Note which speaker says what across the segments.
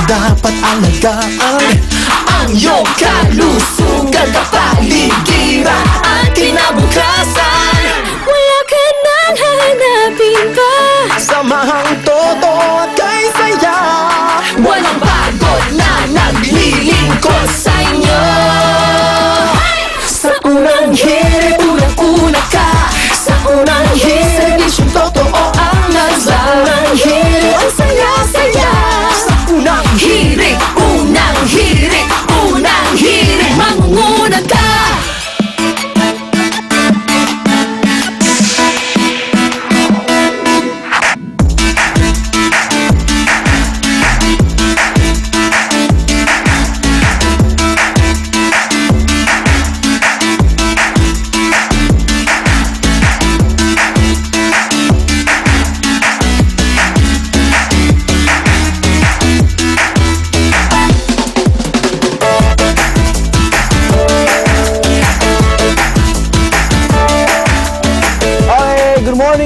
Speaker 1: dapat alagaan ang iyong kalusugan, kapaligiran at kinabukasan.
Speaker 2: Wala ka nang hahanapin pa.
Speaker 1: Samahang todo at kay saya, walang pagod na naglilingkod sa inyo. Sa unang hirit, unang-una ka. Sa unang hirit, servisyong totoo ang nasa. Sa unang hirit, ang saya-saya. Sa unang hirit, unang hirit, unang hirit, mangunguna ka.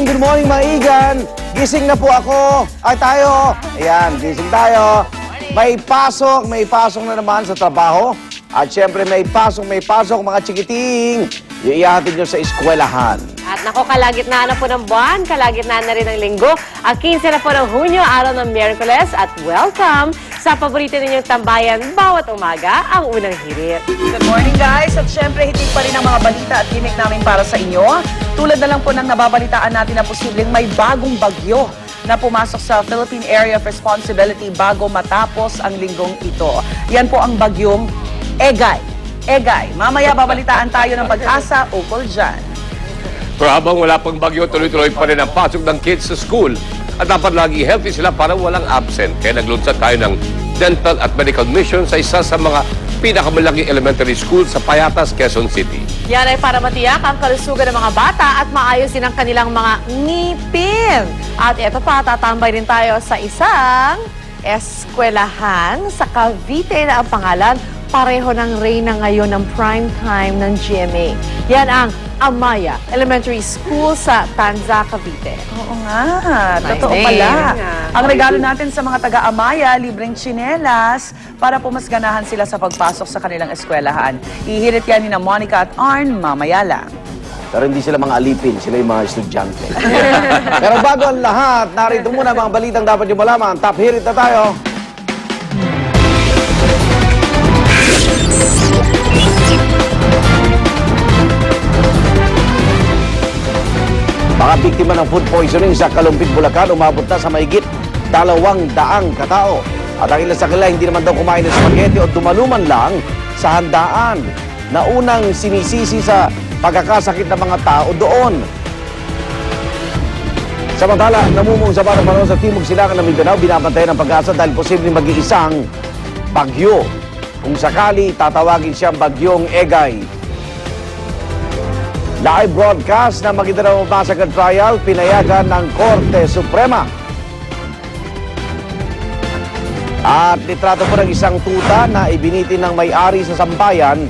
Speaker 3: Good morning mga igan. Gising na po ako. Ay tayo. Ayan, gising tayo. May pasok na naman sa trabaho. At syempre may pasok mga chikiting. Iihatid nyo sa eskwelahan.
Speaker 4: At nako, kalagitnaan na po ng buwan, kalagitnaan na rin ng linggo. Ang 15 na po ng Hunyo, araw ng Miyerkules. At welcome sa paborito ninyong tambayan bawat umaga, ang unang hirit.
Speaker 5: Good morning guys! At syempre, hitig pa rin ang mga balita at tinik namin para sa inyo. Tulad na lang po ng nababalitaan natin na posibleng may bagong bagyo na pumasok sa Philippine Area of Responsibility bago matapos ang linggong ito. Yan po ang bagyong Egay. Mamaya babalitaan tayo ng pag-asa ukol dyan.
Speaker 6: Pero habang wala pang bagyo, tuloy-tuloy pa rin ang pasok ng kids sa school. At dapat lagi healthy sila para walang absent. Kaya naglunsad tayo ng dental at medical mission sa isa sa mga pinakamalaking elementary school sa Payatas, Quezon City.
Speaker 4: Yan ay para matiyak ang kalusugan ng mga bata at maayos din ang kanilang mga ngipin. At ito pa, tatambay rin tayo sa isang eskwelahan sa Cavite na ang pangalan. Pareho ng reyna ngayon ng prime time ng GMA. Yan ang Amaya Elementary School sa Tanza, Cavite.
Speaker 5: Oo nga,
Speaker 4: Nice
Speaker 5: totoo
Speaker 4: name.
Speaker 5: pala.
Speaker 4: Yeah.
Speaker 5: Ang regalo natin sa mga taga-Amaya, libreng tsinelas para po mas ganahan sila sa pagpasok sa kanilang eskwelahan. Ihirit yan ni na Monica at Arn mamaya lang.
Speaker 3: Pero hindi sila mga alipin, sila yung mga estudyante. Pero bago ang lahat, narito muna mga balitang dapat nyo malaman. Top hirit na tayo. Mga biktima ng food poisoning sa Kalumpit, Bulacan, umabot na sa mahigit 200 katao. At ang ilan sa kanila hindi naman daw kumain ng spaghetti o dumaluman lang sa handaan na unang sinisisi sa pagkakasakit ng mga tao doon. Samantala, namumong sa parang panahon sa Timog Silangan ng Mindanao, binabantayan ng Pag-asa dahil posibleng mag-iisang bagyo. Kung sakali, tatawagin siyang bagyong Egay. Live broadcast ng Maguindanao Massacre Trial, pinayagan ng Korte Suprema. At litrato po ng isang tuta na ibinitin ng may-ari sa sambayan,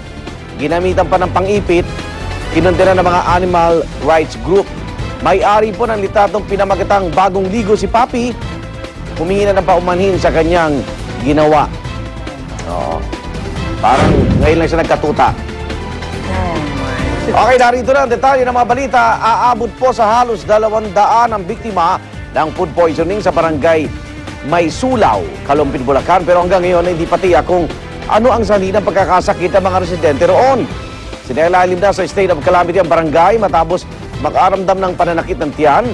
Speaker 3: ginamitan pa ng pang-ipit, kinundena ng mga animal rights group. May-ari po ng litratong pinamagatang Bagong Ligo si Papi, humingi na ng paumanhin sa kanyang ginawa. Oo. Parang ngayon lang siya nagkatuta. Okay, narito na ang detalye ng mga balita. Aabot po sa halos 200 ang biktima ng food poisoning sa barangay May Sulaw, Kalumpit, Bulacan. Pero hanggang ngayon, hindi patiyak kung ano ang sanhi ng pagkakasakit ng mga residente roon. Sinailalim na sa state of calamity ang barangay matapos makaramdam ng pananakit ng tiyan,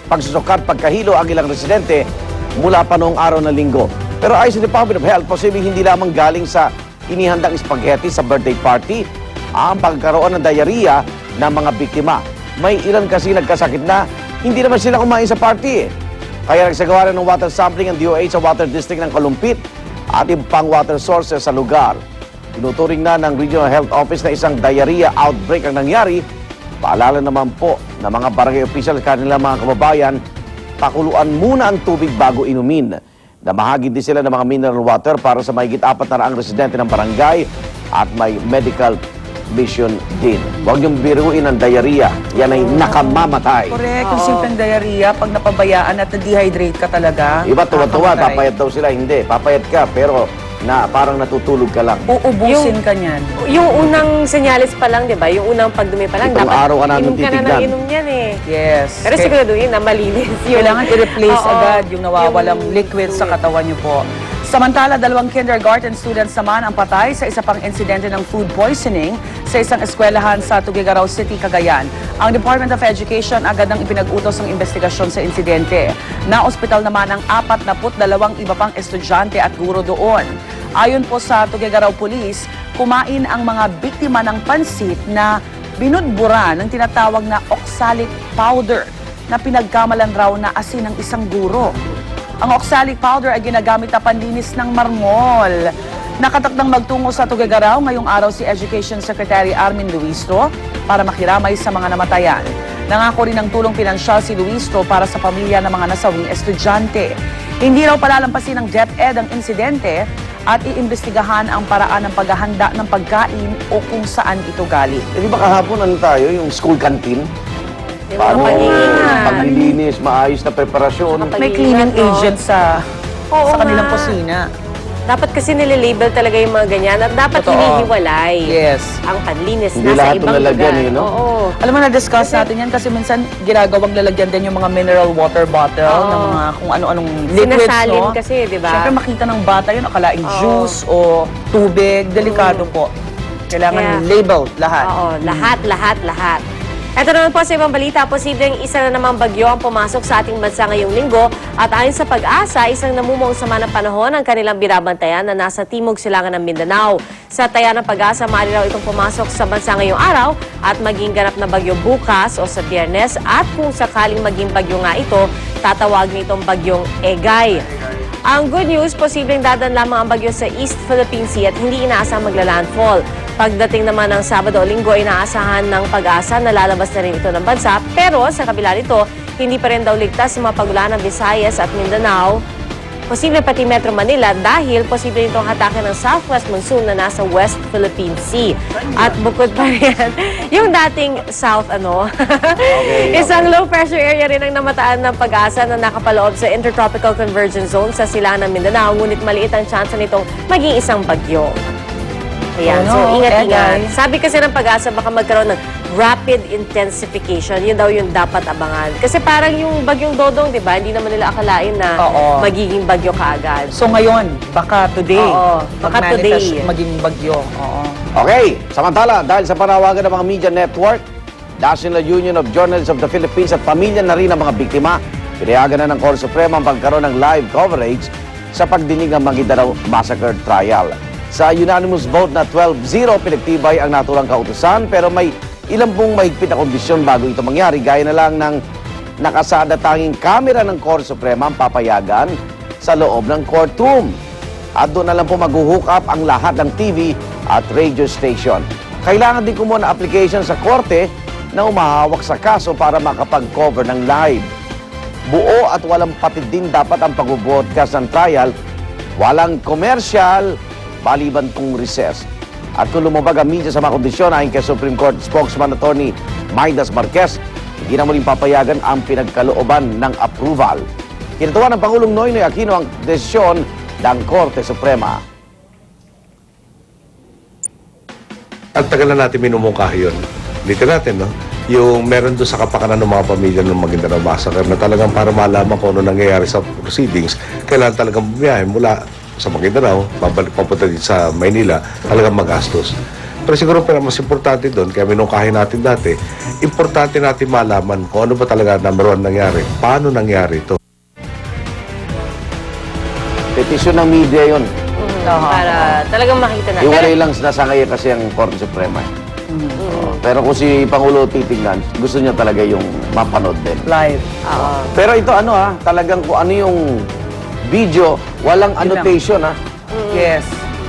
Speaker 3: pagsusukat, pagkahilo ang ilang residente mula pa noong araw ng linggo. Pero ayon sa Department of Health, posibleng hindi lamang galing sa inihandang spaghetti sa birthday party ang pagkaroon ng diarrhea ng mga biktima. May ilan kasi nagkasakit na hindi naman sila kumain sa party. Kaya nagsagawa ng water sampling ang DOH sa Water District ng Kalumpit at ibang water sources sa lugar. Tinuturing na ng Regional Health Office na isang diarrhea outbreak ang nangyari. Paalala naman po ng mga barangay official at kanilang mga kababayan, pakuluan muna ang tubig bago inumin. Namahagi din sila ng mga mineral water para sa mahigit 400 residente ng barangay at may medical vision din. Huwag niyong biruin ang diarrhea. Yan ay nakamamatay.
Speaker 5: Correct. Yung simpleng diarrhea, pag napabayaan at na-dehydrate ka talaga.
Speaker 3: Iba tuwa-tuwa,
Speaker 5: nakakamatay.
Speaker 3: papayat daw sila. Hindi, papayat ka, pero parang natutulog ka lang.
Speaker 5: Uubusin ka niyan.
Speaker 2: Yung unang senyales pa lang, di ba? Yung unang pagdumi pa lang,
Speaker 3: Itong
Speaker 2: dapat
Speaker 3: araw ka namin
Speaker 2: inom ka na
Speaker 3: titignan.
Speaker 2: ng inom yan eh.
Speaker 5: Yes.
Speaker 2: Pero siguraduhin na malinis yung...
Speaker 5: Kailangan i-replace
Speaker 2: Oo.
Speaker 5: agad yung nawawalang liquid sa katawan niyo po. Samantala, 2 kindergarten students naman ang patay sa isa pang insidente ng food poisoning sa isang eskwelahan sa Tuguegarao City, Cagayan. Ang Department of Education agad ang ipinag-utos ng investigasyon sa insidente. Na-ospital naman ang 42 iba pang estudyante at guro doon. Ayon po sa Tuguegarao Police, kumain ang mga biktima ng pansit na binudbura ng tinatawag na oxalic powder na pinagkamalan raw na asin ng isang guro. Ang oxalic powder ay ginagamit na panlinis ng marmol. Nakatakdang magtungo sa Tuguegarao ngayong araw si Education Secretary Armin Luistro para makiramay sa mga namatayan. Nangako rin ng tulong pinansyal si Luistro para sa pamilya ng mga nasawing estudyante. Hindi raw palalampasin ng DepEd ang insidente at iimbestigahan ang paraan ng paghahanda ng pagkain o kung saan ito galing.
Speaker 3: Eh, di ba kahapon ano tayo, yung school canteen?
Speaker 2: Yung
Speaker 3: Paano
Speaker 2: pag-iingat.
Speaker 3: paglilinis, maayos na preparasyon.
Speaker 5: May cleaning
Speaker 2: Pag-iingat, no?
Speaker 5: agent sa
Speaker 2: Oo
Speaker 5: kanilang
Speaker 2: nga.
Speaker 5: kusina.
Speaker 2: Dapat kasi nililabel talaga yung mga ganyan at dapat
Speaker 5: Totoo.
Speaker 2: hinihiwalay
Speaker 5: Yes.
Speaker 2: ang panlinis
Speaker 3: Hindi
Speaker 2: na sa
Speaker 3: lahat
Speaker 2: ibang
Speaker 3: lalagyan
Speaker 2: lugar.
Speaker 3: eh, no?
Speaker 2: Oo.
Speaker 5: Alam mo, na-discuss natin yan kasi minsan ginagawang lalagyan din yung mga mineral water bottle
Speaker 2: Oo.
Speaker 5: ng mga kung ano-anong liquids,
Speaker 2: Sinasalin
Speaker 5: no?
Speaker 2: kasi, di ba?
Speaker 5: Siyempre makita ng bata yun, akalaing
Speaker 2: Oo.
Speaker 5: juice o tubig, delikado po. Kailangan
Speaker 2: Kaya-
Speaker 5: labeled lahat.
Speaker 2: Oo, lahat. Ito naman po sa ibang balita, posibleng isa na namang bagyo ang pumasok sa ating bansa ngayong linggo at ayon sa Pag-asa, isang namumong sama ng panahon ang kanilang binabantayan na nasa timog silangan ng Mindanao. Sa taya ng Pag-asa, maaari raw itong pumasok sa bansa ngayong araw at maging ganap na bagyo bukas o sa Biyernes at kung sakaling maging bagyo nga ito, tatawagin itong bagyong Egay. Ang good news, posibleng dadan lamang ang bagyo sa East Philippine Sea at hindi inaasang magla-landfall. Pagdating naman ng Sabado o Linggo, inaasahan ng Pag-asa na lalabas na rin ito ng bansa. Pero sa kabila nito, hindi pa rin daw ligtas sa mga pagulan ng Visayas at Mindanao. Posible pati Metro Manila dahil posible itong hatakin ng southwest monsoon na nasa West Philippine Sea. At bukod pa rin, yung dating south isang low pressure area rin ang namataan ng Pag-asa na nakapaloob sa Intertropical Convergence Zone sa silangan ng Mindanao, ngunit maliit ang tsansa nitong maging isang bagyo. Ayan, so ingat-ingat. Sabi kasi ng Pag-asa baka magkaroon ng rapid intensification. Yun daw yung dapat abangan. Kasi parang yung bagyong Dodong, di ba? Hindi naman nila akalain na
Speaker 5: Oo.
Speaker 2: magiging bagyo kaagad.
Speaker 5: So ngayon, baka today,
Speaker 2: Oo, baka
Speaker 5: mag-manifest
Speaker 2: today.
Speaker 5: maging bagyo. Oo.
Speaker 3: Okay, samantala, dahil sa panawagan ng mga media network, National Union of Journalists of the Philippines at pamilya na rin ng mga biktima, pinayagan na ng Korte Suprema ang pagkaroon ng live coverage sa pagdinig ng Maguindanao Massacre Trial. Sa unanimous vote na 12-0, pinagtibay ang naturang kautusan pero may ilang pong mahigpit na kondisyon bago ito mangyari. Gaya na lang ng nakasada tanging kamera ng Korte Suprema ang papayagan sa loob ng courtroom. At doon na lang po mag-hook up ang lahat ng TV at radio station. Kailangan din kumuha ng application sa korte na umahawak sa kaso para makapag-cover ng live. Buo at walang patid din dapat ang pag-broadcast ng trial. Walang commercial, baliban kung recess. At kung lumabag ang media sa mga kondisyon, ayon kay Supreme Court spokesman Attorney Maidas Marquez, hindi na muling papayagan ang pinagkalooban ng approval. Kinatuwa ng Pangulong Noynoy Aquino ang desisyon ng Korte Suprema.
Speaker 7: Ang tagal na natin minumungkahi yun. Dito natin, no? Yung meron doon sa kapakanan ng mga pamilya ng Maguindanao Massacre na talagang para malaman kung ano nangyayari sa proceedings, kailangan talagang bumiyahe mula sa Maguindanao, papunta din sa Maynila, talagang magastos. Pero siguro mas importante doon, kaya minungkahin natin dati, importante natin malaman kung ano ba talaga number one nangyari, paano nangyari ito.
Speaker 3: Petisyon ng media yun.
Speaker 2: Para talagang makita na.
Speaker 3: Iwalay lang nasangay kasi ang Korte Suprema. Pero kung si Pangulo titignan, gusto niya talaga yung mapanood din.
Speaker 5: Live.
Speaker 3: Pero ito talagang kung ano yung video, walang annotation
Speaker 5: Yes.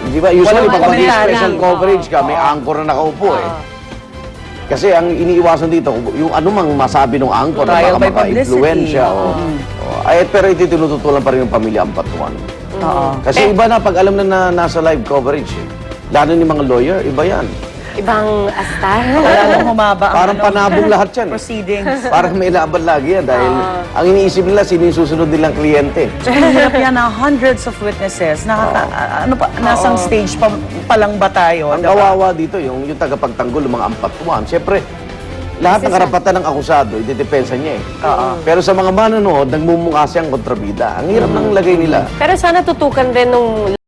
Speaker 3: Di ba? Usually,
Speaker 5: Walang
Speaker 3: pag
Speaker 5: komentaryo.
Speaker 3: special coverage ka, may anchor na nakaupo eh. Kasi ang iniiwasan dito, yung anumang masabi ng anchor na
Speaker 5: Trial
Speaker 3: baka
Speaker 5: by
Speaker 3: maka-influensya.
Speaker 5: publicity.
Speaker 3: Pero ito tinututulan pa rin yung pamilya Ampatuan.
Speaker 5: Oo.
Speaker 3: Kasi iba na pag alam na nasa live coverage eh. Lalo ni mga lawyer, iba yan.
Speaker 2: Ibang astar.
Speaker 5: Lalong humaba ang
Speaker 3: Parang panabong lahat yan.
Speaker 5: proceedings.
Speaker 3: Parang may laban lagi yan dahil ang iniisip nila sino yung susunod nilang kliyente.
Speaker 5: Ang hirap yan na hundreds of witnesses. Nasang stage pa lang ba tayo?
Speaker 3: Ang
Speaker 5: diba?
Speaker 3: kawawa dito, yung tagapagtanggol, yung mga ampatuan. Siyempre, lahat ng karapatan ng akusado, idedepensa niya eh. Pero sa mga manonood, nagmumukha siyang kontrabida. Ang hirap ng lagay nila.
Speaker 2: Pero sana tutukan din nung